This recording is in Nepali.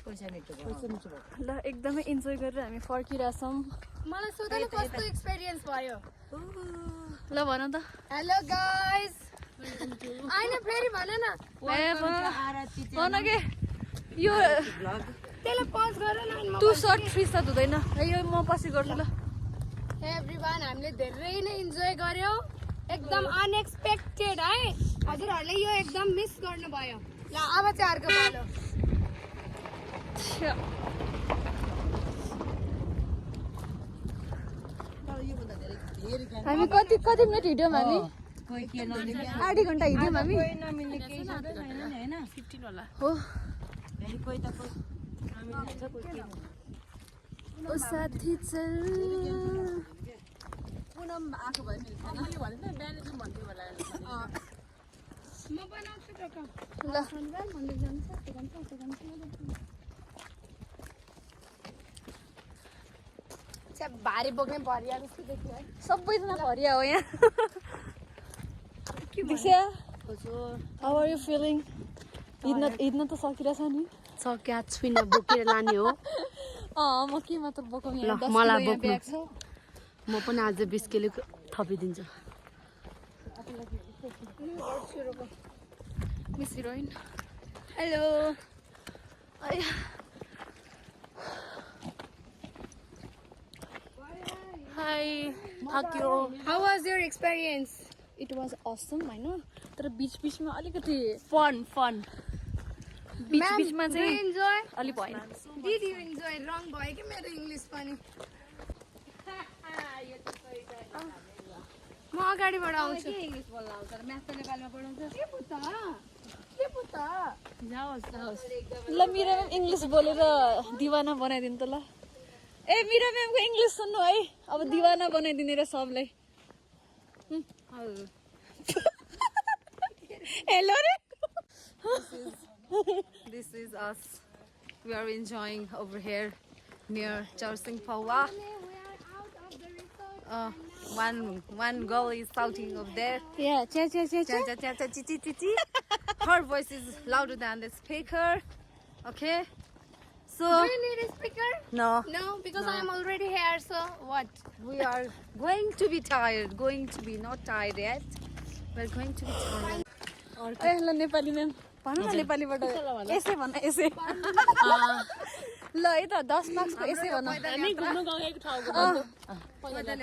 ल एकदमै इन्जोय गरेर हामी फर्किरहेछौँ। मलाई सोध्नु कस्तो एक्सपिरियन्स भयो। ल भन त। हेलो गाइस आइन फेरि भन न। भन के यो त्यसलाई पज गर न। 2 शट 3 शट हुँदैन। यो म पछि गर्छु ल। हे एभ्रीवन हामीले धेरै नै इन्जोय गर्यो। एकदम अनएक्सपेक्टेड है। हजुरहरूले यो एकदम मिस गर्नुभयो। ल अब चाहिँ अर्को पालो। हामी कति मिनट हिँड्यौँ हामी? आधी घन्टा हिँड्यौँ हामी। हो ओ साथी चल म बनाउँछु त ल भारी बोक्ने भरिया जस्तो देखियो है। सबैजना भरिया हो यहाँ। दिक्षा हाउ आर यु फिलिङ? हिँड्न त सकिरहेछ नि? सक्या छुइनँ बोकेर लाने हो। म के मात्र बोकौँ ल यहाँ? 10 मलाई किलो यहाँ बोक्नु ब्याग छ। म पनि आज 20 किलो थपिदिन्छु। Miss heroine hello. हाई थक्यो। How was your experience? It was awesome होइन, तर बिचमा अलिकति फन बिचमा चाहिँ इन्जोय। अलिक भएन। Did you enjoy? रङ भयो कि मेरो इङ्ग्लिस पनि। म अगाडिबाट आउँछु। इङ्ग्लिस बोल्न आउँछ र म्याथ त नेपालीमा पढाउँछ। के पुता जाओस् ल मिरा म्याम इङ्ग्लिस बोलेर दिवाना बनाइदिनु त ल। ए मिरा म्यामको इङ्ग्लिस सुन्नु है, अब दिवाना बनाइदिने र सबलाई। हेलो रे। This is us. We are enjoying over here near Charsing Pawa. One girl is shouting over there. Yeah, cha cha cha Cha cha cha cha chi chi chi chi. Her voice is louder than the speaker. Okay. So Do you need a speaker? no, No, because I am already here. So what? we are going to be tired. Going to be not tired yet. We're going to be tired. ए ल नेपाली म्याम भन न नेपालीबाट यसै भन यसै। ल है त 10 मार्क्सको यसै भन। हामी घुम्नु गएको ठाउँको